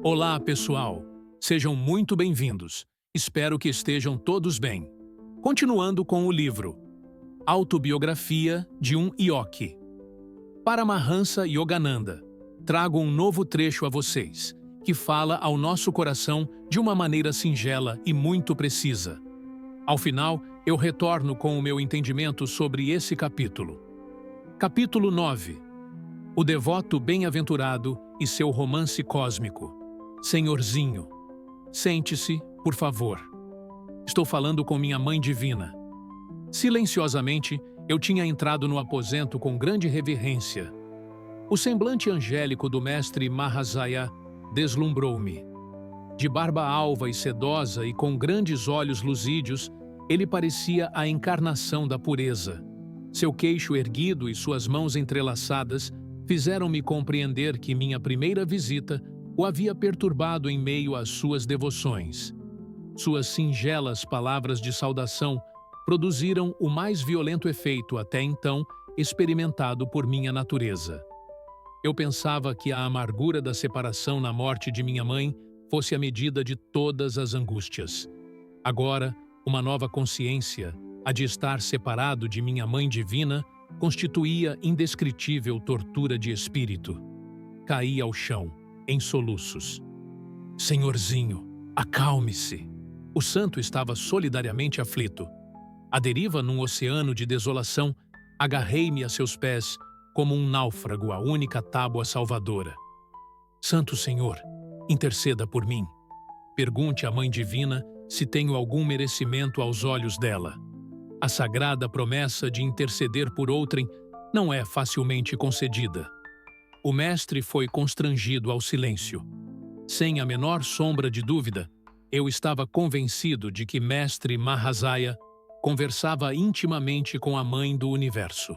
Olá, pessoal! Sejam muito bem-vindos. Espero que estejam todos bem. Continuando com o livro Autobiografia de um Yogi. Paramahansa Yogananda, trago um novo trecho a vocês, que fala ao nosso coração de uma maneira singela e muito precisa. Ao final, eu retorno com o meu entendimento sobre esse capítulo. Capítulo 9. O devoto bem-aventurado e seu romance cósmico. Senhorzinho, sente-se, por favor. Estou falando com minha mãe divina. Silenciosamente, eu tinha entrado no aposento com grande reverência. O semblante angélico do mestre Mahasaya deslumbrou-me. De barba alva e sedosa e com grandes olhos luzídeos, ele parecia a encarnação da pureza. Seu queixo erguido e suas mãos entrelaçadas fizeram-me compreender que minha primeira visita o havia perturbado em meio às suas devoções. Suas singelas palavras de saudação produziram o mais violento efeito até então experimentado por minha natureza. Eu pensava que a amargura da separação na morte de minha mãe fosse a medida de todas as angústias. Agora, uma nova consciência, a de estar separado de minha mãe divina, constituía indescritível tortura de espírito. Caí ao chão, em soluços. Senhorzinho, acalme-se. O santo estava solidariamente aflito. À deriva num oceano de desolação, agarrei-me a seus pés como um náufrago à única tábua salvadora. Santo Senhor, interceda por mim. Pergunte à Mãe Divina se tenho algum merecimento aos olhos dela. A sagrada promessa de interceder por outrem não é facilmente concedida. O mestre foi constrangido ao silêncio. Sem a menor sombra de dúvida, eu estava convencido de que mestre Mahasaya conversava intimamente com a Mãe do Universo.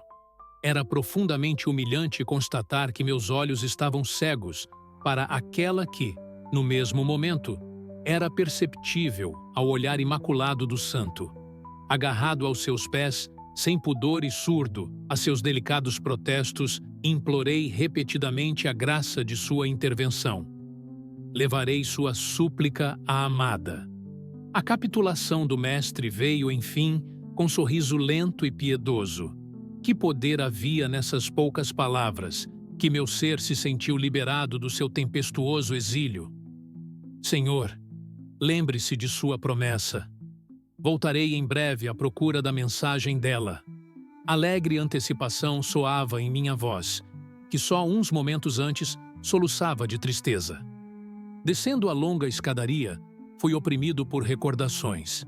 Era profundamente humilhante constatar que meus olhos estavam cegos para aquela que, no mesmo momento, era perceptível ao olhar imaculado do santo. Agarrado aos seus pés, sem pudor e surdo a seus delicados protestos, implorei repetidamente a graça de sua intervenção. Levarei sua súplica à amada. A capitulação do mestre veio, enfim, com sorriso lento e piedoso. Que poder havia nessas poucas palavras, que meu ser se sentiu liberado do seu tempestuoso exílio. Senhor, lembre-se de sua promessa. Voltarei em breve à procura da mensagem dela. Alegre antecipação soava em minha voz, que só uns momentos antes soluçava de tristeza. Descendo a longa escadaria, fui oprimido por recordações.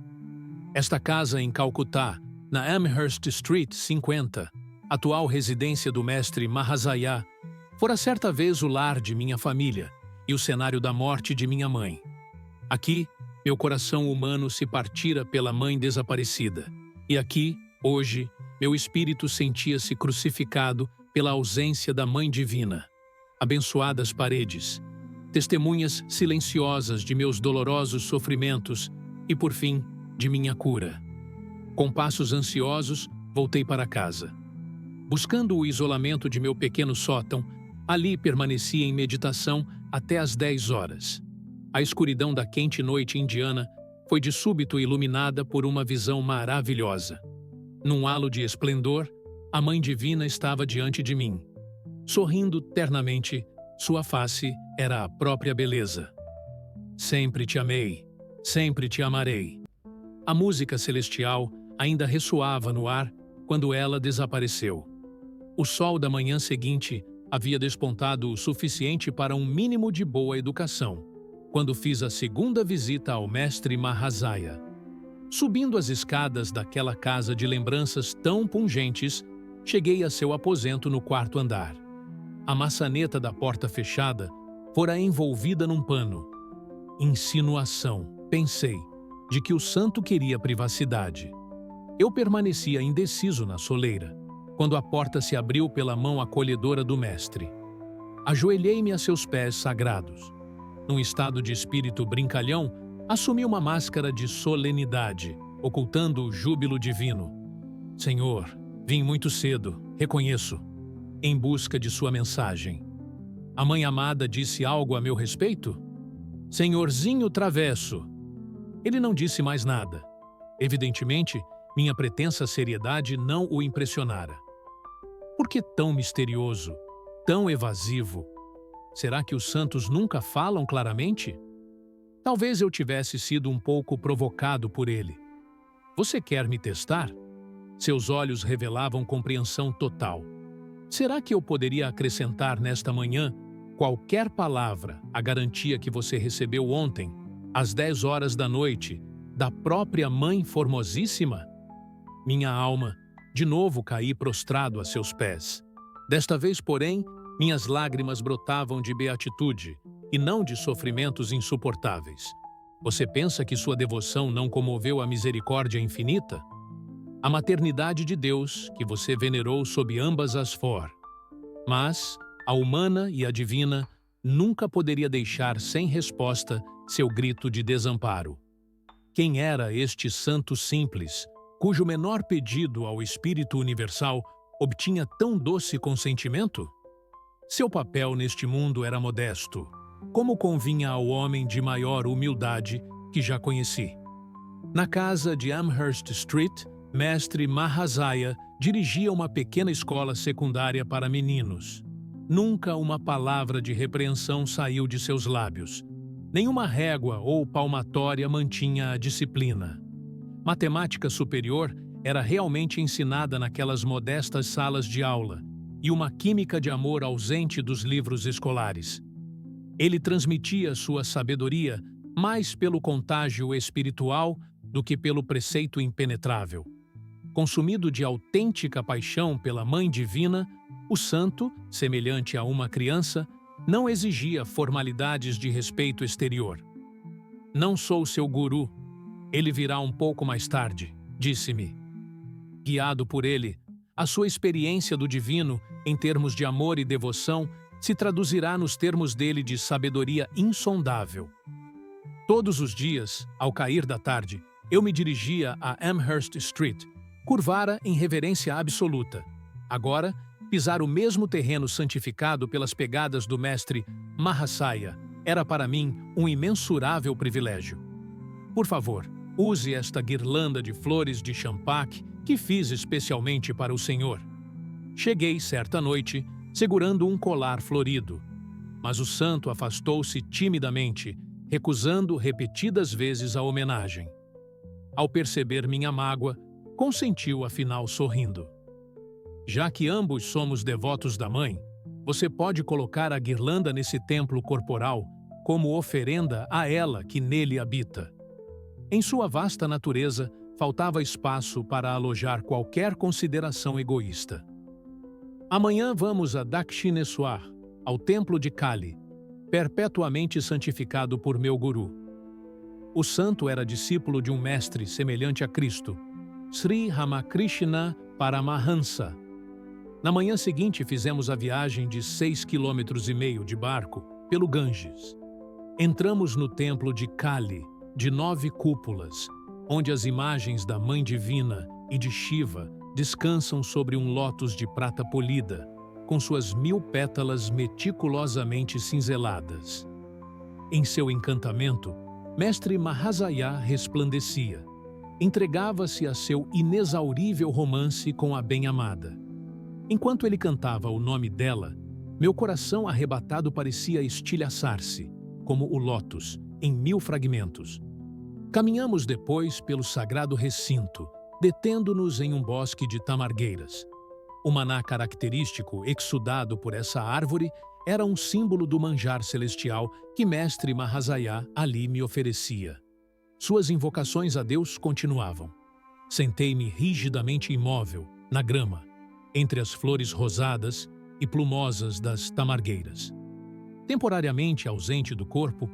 Esta casa em Calcutá, na Amherst Street 50, atual residência do mestre Mahasaya, fora certa vez o lar de minha família e o cenário da morte de minha mãe. Aqui, meu coração humano se partira pela mãe desaparecida. E aqui, hoje, meu espírito sentia-se crucificado pela ausência da Mãe Divina. Abençoadas paredes, testemunhas silenciosas de meus dolorosos sofrimentos e, por fim, de minha cura. Com passos ansiosos, voltei para casa. Buscando o isolamento de meu pequeno sótão, ali permaneci em meditação até às 10 horas. A escuridão da quente noite indiana foi de súbito iluminada por uma visão maravilhosa. Num halo de esplendor, a Mãe Divina estava diante de mim. Sorrindo ternamente, sua face era a própria beleza. Sempre te amei, sempre te amarei. A música celestial ainda ressoava no ar quando ela desapareceu. O sol da manhã seguinte havia despontado o suficiente para um mínimo de boa educação, quando fiz a segunda visita ao mestre Mahasaya. Subindo as escadas daquela casa de lembranças tão pungentes, cheguei a seu aposento no quarto andar. A maçaneta da porta fechada fora envolvida num pano. Insinuação, pensei, de que o santo queria privacidade. Eu permanecia indeciso na soleira, quando a porta se abriu pela mão acolhedora do mestre. Ajoelhei-me a seus pés sagrados. Num estado de espírito brincalhão, assumi uma máscara de solenidade, ocultando o júbilo divino. Senhor, vim muito cedo, reconheço, em busca de sua mensagem. A Mãe amada disse algo a meu respeito? Senhorzinho Travesso. Ele não disse mais nada. Evidentemente, minha pretensa seriedade não o impressionara. Por que tão misterioso, tão evasivo? Será que os santos nunca falam claramente? Talvez eu tivesse sido um pouco provocado por ele. Você quer me testar? Seus olhos revelavam compreensão total. Será que eu poderia acrescentar nesta manhã qualquer palavra à garantia que você recebeu ontem, às 10 horas da noite, da própria Mãe Formosíssima? Minha alma, de novo caí prostrado a seus pés. Desta vez, porém, minhas lágrimas brotavam de beatitude e não de sofrimentos insuportáveis. Você pensa que sua devoção não comoveu a misericórdia infinita? A maternidade de Deus, que você venerou sob ambas as for. Mas a humana e a divina nunca poderia deixar sem resposta seu grito de desamparo. Quem era este santo simples, cujo menor pedido ao Espírito Universal obtinha tão doce consentimento? Seu papel neste mundo era modesto, como convinha ao homem de maior humildade que já conheci. Na casa de Amherst Street, mestre Mahazaya dirigia uma pequena escola secundária para meninos. Nunca uma palavra de repreensão saiu de seus lábios. Nenhuma régua ou palmatória mantinha a disciplina. Matemática superior era realmente ensinada naquelas modestas salas de aula, e uma química de amor ausente dos livros escolares. Ele transmitia sua sabedoria mais pelo contágio espiritual do que pelo preceito impenetrável. Consumido de autêntica paixão pela Mãe Divina, o santo, semelhante a uma criança, não exigia formalidades de respeito exterior. Não sou seu guru, ele virá um pouco mais tarde, disse-me. Guiado por ele, a sua experiência do divino, em termos de amor e devoção, se traduzirá nos termos dele de sabedoria insondável. Todos os dias, ao cair da tarde, eu me dirigia a Amherst Street, curvara em reverência absoluta. Agora, pisar o mesmo terreno santificado pelas pegadas do mestre Mahasaya era para mim um imensurável privilégio. Por favor, use esta guirlanda de flores de champak que fiz especialmente para o senhor. Cheguei certa noite, segurando um colar florido, mas o santo afastou-se timidamente, recusando repetidas vezes a homenagem. Ao perceber minha mágoa, consentiu afinal sorrindo. Já que ambos somos devotos da Mãe, você pode colocar a guirlanda nesse templo corporal como oferenda a ela que nele habita. Em sua vasta natureza, faltava espaço para alojar qualquer consideração egoísta. Amanhã vamos a Dakshineswar, ao templo de Kali, perpetuamente santificado por meu guru. O santo era discípulo de um mestre semelhante a Cristo, Sri Ramakrishna Paramahansa. Na manhã seguinte fizemos a viagem de 6,5 km de barco pelo Ganges. Entramos no templo de Kali, de 9 cúpulas, onde as imagens da Mãe Divina e de Shiva descansam sobre um lótus de prata polida, com suas 1000 pétalas meticulosamente cinzeladas. Em seu encantamento, mestre Mahasaya resplandecia. Entregava-se a seu inexaurível romance com a bem-amada. Enquanto ele cantava o nome dela, meu coração arrebatado parecia estilhaçar-se, como o lótus, em 1000 fragmentos. Caminhamos depois pelo sagrado recinto, detendo-nos em um bosque de tamargueiras. O maná característico exudado por essa árvore era um símbolo do manjar celestial que mestre Mahasaya ali me oferecia. Suas invocações a Deus continuavam. Sentei-me rigidamente imóvel, na grama, entre as flores rosadas e plumosas das tamargueiras. Temporariamente ausente do corpo,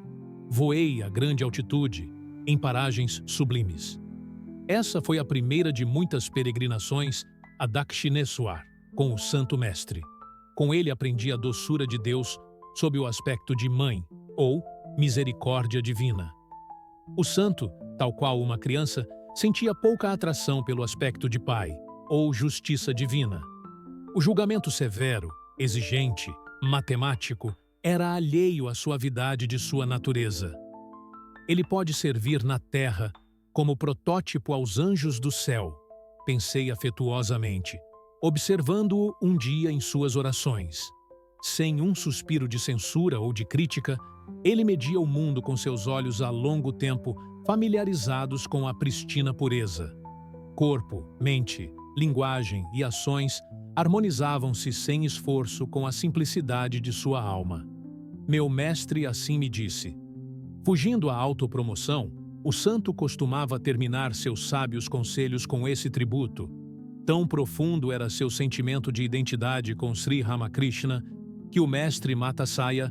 voei a grande altitude, em paragens sublimes. Essa foi a primeira de muitas peregrinações a Dakshineswar, com o Santo Mestre. Com ele aprendi a doçura de Deus sob o aspecto de mãe, ou misericórdia divina. O santo, tal qual uma criança, sentia pouca atração pelo aspecto de pai, ou justiça divina. O julgamento severo, exigente, matemático, era alheio à suavidade de sua natureza. Ele pode servir na terra como protótipo aos anjos do céu, pensei afetuosamente, observando-o um dia em suas orações. Sem um suspiro de censura ou de crítica, ele media o mundo com seus olhos há longo tempo familiarizados com a pristina pureza. Corpo, mente, linguagem e ações harmonizavam-se sem esforço com a simplicidade de sua alma. Meu mestre assim me disse. Fugindo à autopromoção, o santo costumava terminar seus sábios conselhos com esse tributo. Tão profundo era seu sentimento de identidade com Sri Ramakrishna que o mestre Matasaya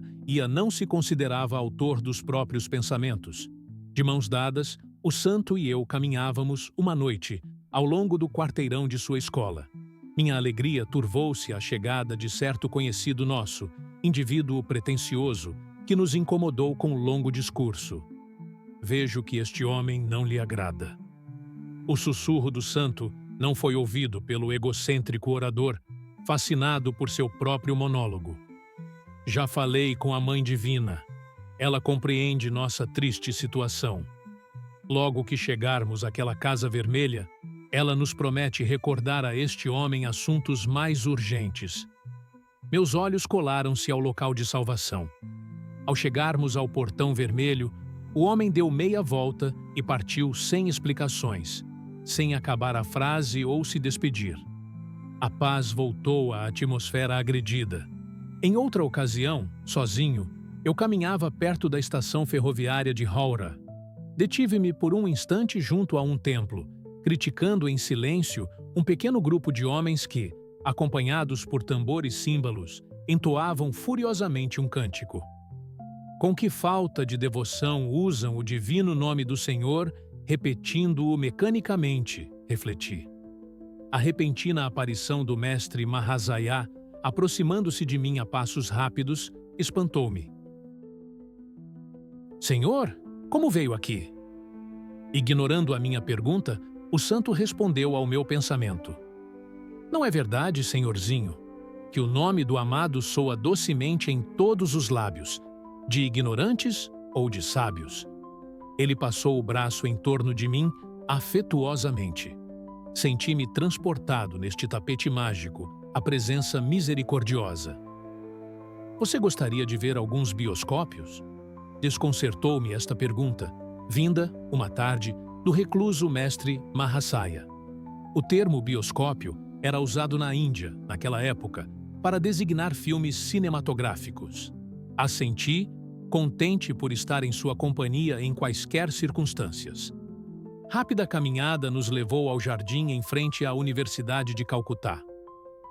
não se considerava autor dos próprios pensamentos. De mãos dadas, o santo e eu caminhávamos uma noite ao longo do quarteirão de sua escola. Minha alegria turvou-se à chegada de certo conhecido nosso, indivíduo pretensioso, que nos incomodou com um longo discurso. Vejo que este homem não lhe agrada. O sussurro do santo não foi ouvido pelo egocêntrico orador, fascinado por seu próprio monólogo. Já falei com a Mãe Divina. Ela compreende nossa triste situação. Logo que chegarmos àquela casa vermelha, ela nos promete recordar a este homem assuntos mais urgentes. Meus olhos colaram-se ao local de salvação. Ao chegarmos ao portão vermelho, o homem deu meia volta e partiu sem explicações, sem acabar a frase ou se despedir. A paz voltou à atmosfera agredida. Em outra ocasião, sozinho, eu caminhava perto da estação ferroviária de Howrah. Detive-me por um instante junto a um templo, criticando em silêncio um pequeno grupo de homens que, acompanhados por tambores e símbolos, entoavam furiosamente um cântico. Com que falta de devoção usam o divino nome do Senhor, repetindo-o mecanicamente, refleti. A repentina aparição do mestre Mahasaya, aproximando-se de mim a passos rápidos, espantou-me. Senhor, como veio aqui? Ignorando a minha pergunta, o santo respondeu ao meu pensamento. Não é verdade, senhorzinho, que o nome do amado soa docemente em todos os lábios, de ignorantes ou de sábios? Ele passou o braço em torno de mim afetuosamente. Senti-me transportado neste tapete mágico, a presença misericordiosa. Você gostaria de ver alguns bioscópios? Desconcertou-me esta pergunta, vinda, uma tarde, do recluso mestre Mahasaya. O termo bioscópio era usado na Índia, naquela época, para designar filmes cinematográficos. Assenti, contente por estar em sua companhia em quaisquer circunstâncias. Rápida caminhada nos levou ao jardim em frente à Universidade de Calcutá.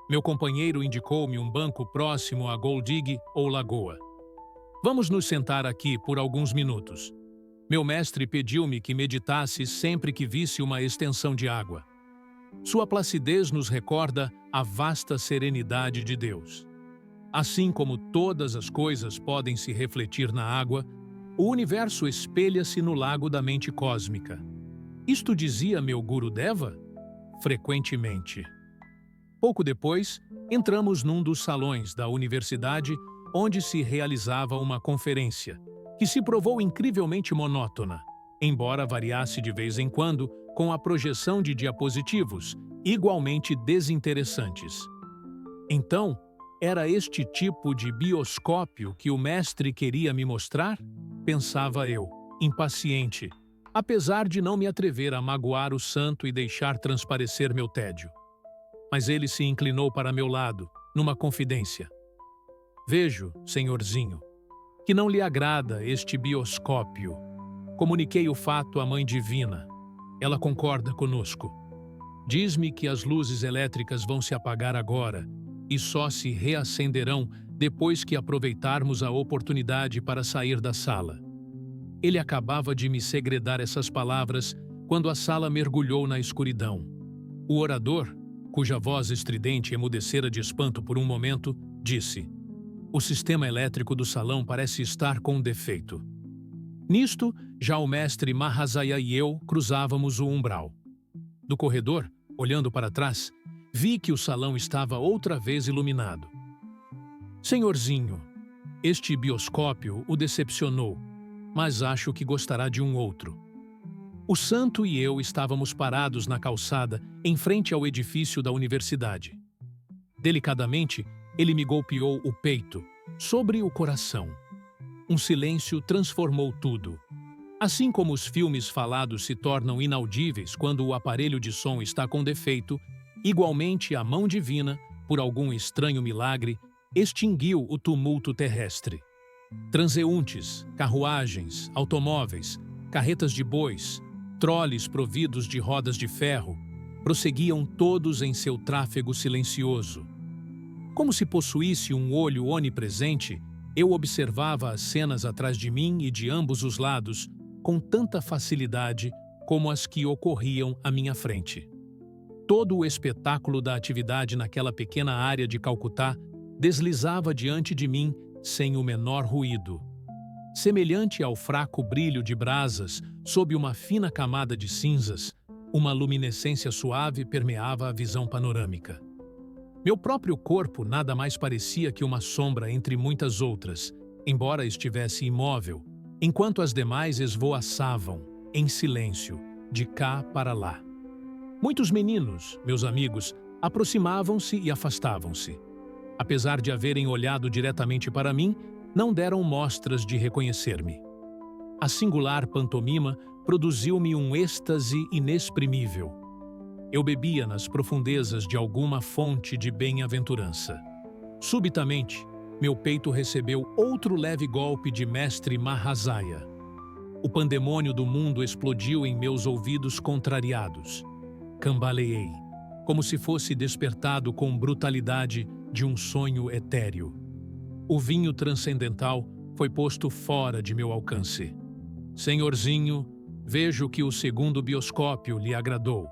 Meu companheiro indicou-me um banco próximo à Goldig ou Lagoa. Vamos nos sentar aqui por alguns minutos. Meu mestre pediu-me que meditasse sempre que visse uma extensão de água. Sua placidez nos recorda a vasta serenidade de Deus. Assim como todas as coisas podem se refletir na água, o universo espelha-se no lago da mente cósmica. Isto dizia meu Gurudeva? Frequentemente. Pouco depois, entramos num dos salões da universidade onde se realizava uma conferência, que se provou incrivelmente monótona, embora variasse de vez em quando com a projeção de diapositivos, igualmente desinteressantes. Então, era este tipo de bioscópio que o mestre queria me mostrar? Pensava eu, impaciente, apesar de não me atrever a magoar o santo e deixar transparecer meu tédio. Mas ele se inclinou para meu lado, numa confidência. Vejo, senhorzinho, que não lhe agrada este bioscópio. Comuniquei o fato à Mãe Divina. Ela concorda conosco. Diz-me que as luzes elétricas vão se apagar agora e só se reacenderão depois que aproveitarmos a oportunidade para sair da sala. Ele acabava de me segredar essas palavras quando a sala mergulhou na escuridão. O orador, cuja voz estridente emudecera de espanto por um momento, disse: "O sistema elétrico do salão parece estar com um defeito." Nisto, já o mestre Mahasaya e eu cruzávamos o umbral. Do corredor, olhando para trás, vi que o salão estava outra vez iluminado. "Senhorzinho, este bioscópio o decepcionou. mas acho que gostará de um outro. O santo e eu estávamos parados na calçada, em frente ao edifício da universidade. Delicadamente, ele me golpeou o peito, sobre o coração. Um silêncio transformou tudo. Assim como os filmes falados se tornam inaudíveis quando o aparelho de som está com defeito, igualmente a mão divina, por algum estranho milagre, extinguiu o tumulto terrestre. Transeuntes, carruagens, automóveis, carretas de bois, troles providos de rodas de ferro, prosseguiam todos em seu tráfego silencioso. Como se possuísse um olho onipresente, eu observava as cenas atrás de mim e de ambos os lados com tanta facilidade como as que ocorriam à minha frente. Todo o espetáculo da atividade naquela pequena área de Calcutá deslizava diante de mim sem o menor ruído. Semelhante ao fraco brilho de brasas sob uma fina camada de cinzas, uma luminescência suave permeava a visão panorâmica. Meu próprio corpo nada mais parecia que uma sombra entre muitas outras, embora estivesse imóvel, enquanto as demais esvoaçavam, em silêncio, de cá para lá. Muitos meninos, meus amigos, aproximavam-se e afastavam-se. Apesar de haverem olhado diretamente para mim, não deram mostras de reconhecer-me. A singular pantomima produziu-me um êxtase inexprimível. Eu bebia nas profundezas de alguma fonte de bem-aventurança. Subitamente, meu peito recebeu outro leve golpe de mestre Mahasaya. O pandemônio do mundo explodiu em meus ouvidos contrariados. Cambaleei, como se fosse despertado com brutalidade de um sonho etéreo. O vinho transcendental foi posto fora de meu alcance. Senhorzinho, vejo que o segundo bioscópio lhe agradou.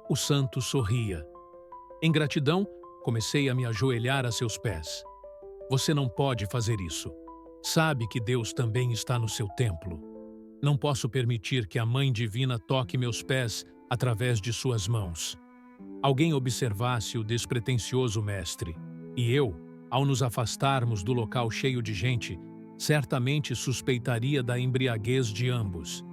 O santo sorria. Em gratidão, comecei a me ajoelhar a seus pés. Você não pode fazer isso. Sabe que Deus também está no seu templo. Não posso permitir que a Mãe Divina toque meus pés através de suas mãos. Alguém observasse o despretensioso mestre, e eu, ao nos afastarmos do local cheio de gente, certamente suspeitaria da embriaguez de ambos.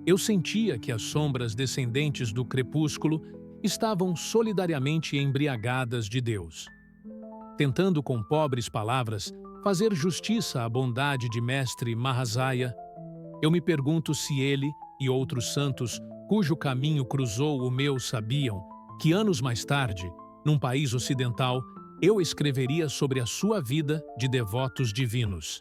Eu sentia que as sombras descendentes do crepúsculo estavam solidariamente embriagadas de Deus. Tentando com pobres palavras fazer justiça à bondade de mestre Mahasaya, eu me pergunto se ele e outros santos cujo caminho cruzou o meu sabiam que anos mais tarde, num país ocidental, eu escreveria sobre a sua vida de devotos divinos.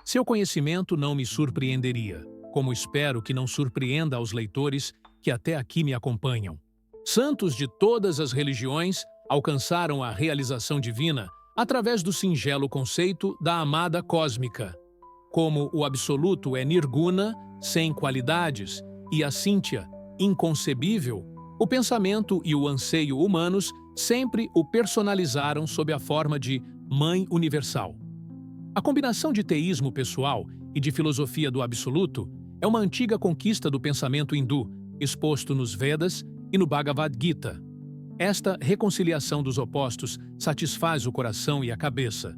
Seu conhecimento não me surpreenderia, como espero que não surpreenda aos leitores que até aqui me acompanham. Santos de todas as religiões alcançaram a realização divina através do singelo conceito da amada cósmica. Como o absoluto é nirguna, sem qualidades, e a cíntia, inconcebível, o pensamento e o anseio humanos sempre o personalizaram sob a forma de Mãe Universal. A combinação de teísmo pessoal e de filosofia do absoluto é uma antiga conquista do pensamento hindu, exposto nos Vedas e no Bhagavad Gita. Esta reconciliação dos opostos satisfaz o coração e a cabeça.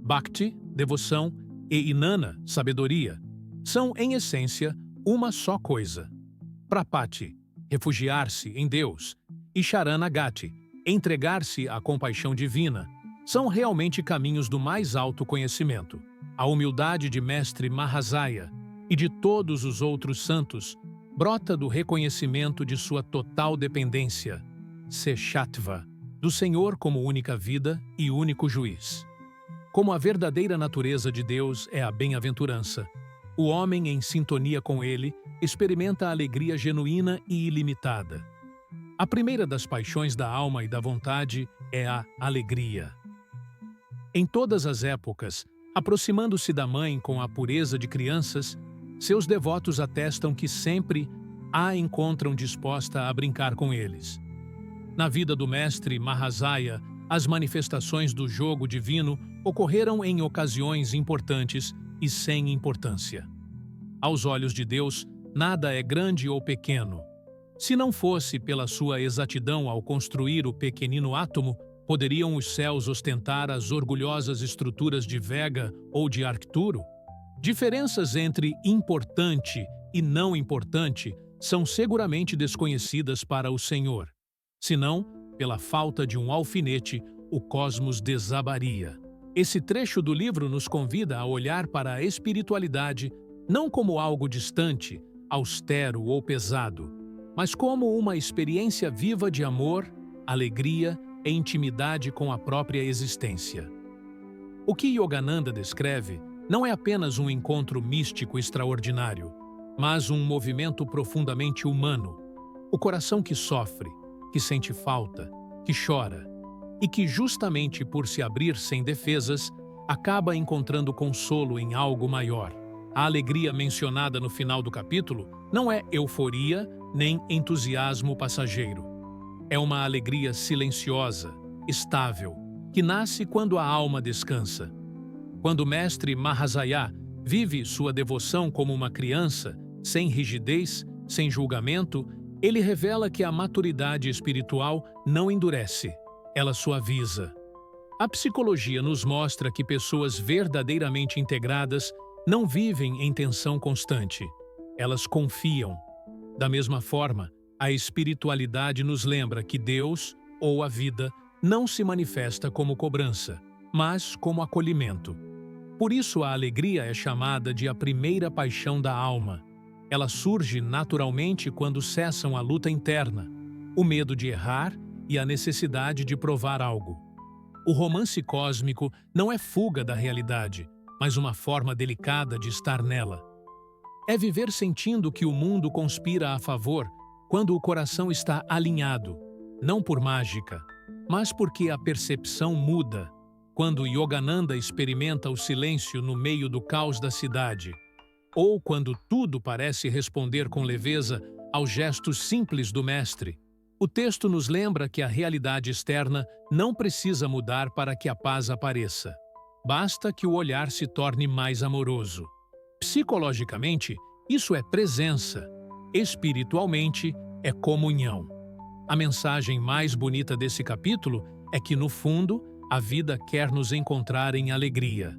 Bhakti, devoção, e Jnana, sabedoria, são, em essência, uma só coisa. Prapati, refugiar-se em Deus, e Sharanagati, entregar-se à compaixão divina, são realmente caminhos do mais alto conhecimento. A humildade de mestre Mahasaya e de todos os outros santos brota do reconhecimento de sua total dependência, Seshatva, do Senhor como única vida e único juiz. Como a verdadeira natureza de Deus é a bem-aventurança, o homem em sintonia com ele experimenta a alegria genuína e ilimitada. A primeira das paixões da alma e da vontade é a alegria. Em todas as épocas, aproximando-se da mãe com a pureza de crianças, seus devotos atestam que sempre a encontram disposta a brincar com eles. Na vida do mestre Mahasaya, as manifestações do jogo divino ocorreram em ocasiões importantes e sem importância. Aos olhos de Deus, nada é grande ou pequeno. Se não fosse pela sua exatidão ao construir o pequenino átomo, poderiam os céus ostentar as orgulhosas estruturas de Vega ou de Arcturo? Diferenças entre importante e não importante são seguramente desconhecidas para o Senhor. Senão, pela falta de um alfinete, o cosmos desabaria. Esse trecho do livro nos convida a olhar para a espiritualidade não como algo distante, austero ou pesado, mas como uma experiência viva de amor, alegria e intimidade com a própria existência. O que Yogananda descreve não é apenas um encontro místico extraordinário, mas um movimento profundamente humano. O coração que sofre, que sente falta, que chora, e que justamente por se abrir sem defesas, acaba encontrando consolo em algo maior. A alegria mencionada no final do capítulo não é euforia nem entusiasmo passageiro. É uma alegria silenciosa, estável, que nasce quando a alma descansa. Quando o mestre Mahasaya vive sua devoção como uma criança, sem rigidez, sem julgamento, ele revela que a maturidade espiritual não endurece, ela suaviza. A psicologia nos mostra que pessoas verdadeiramente integradas não vivem em tensão constante. Elas confiam. Da mesma forma, a espiritualidade nos lembra que Deus, ou a vida, não se manifesta como cobrança, mas como acolhimento. Por isso a alegria é chamada de a primeira paixão da alma. Ela surge naturalmente quando cessam a luta interna, o medo de errar e a necessidade de provar algo. O romance cósmico não é fuga da realidade, mas uma forma delicada de estar nela. É viver sentindo que o mundo conspira a favor quando o coração está alinhado, não por mágica, mas porque a percepção muda. Quando Yogananda experimenta o silêncio no meio do caos da cidade, ou quando tudo parece responder com leveza aos gestos simples do mestre, o texto nos lembra que a realidade externa não precisa mudar para que a paz apareça. Basta que o olhar se torne mais amoroso. Psicologicamente, isso é presença. Espiritualmente, é comunhão. A mensagem mais bonita desse capítulo é que, no fundo, a vida quer nos encontrar em alegria.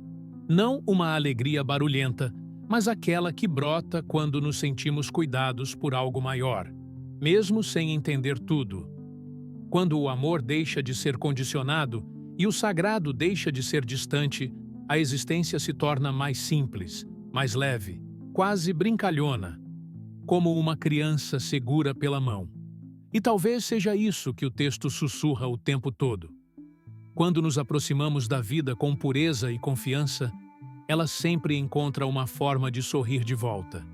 Não uma alegria barulhenta, mas aquela que brota quando nos sentimos cuidados por algo maior, mesmo sem entender tudo. Quando o amor deixa de ser condicionado e o sagrado deixa de ser distante, a existência se torna mais simples, mais leve, quase brincalhona, como uma criança segura pela mão. E talvez seja isso que o texto sussurra o tempo todo. Quando nos aproximamos da vida com pureza e confiança, ela sempre encontra uma forma de sorrir de volta.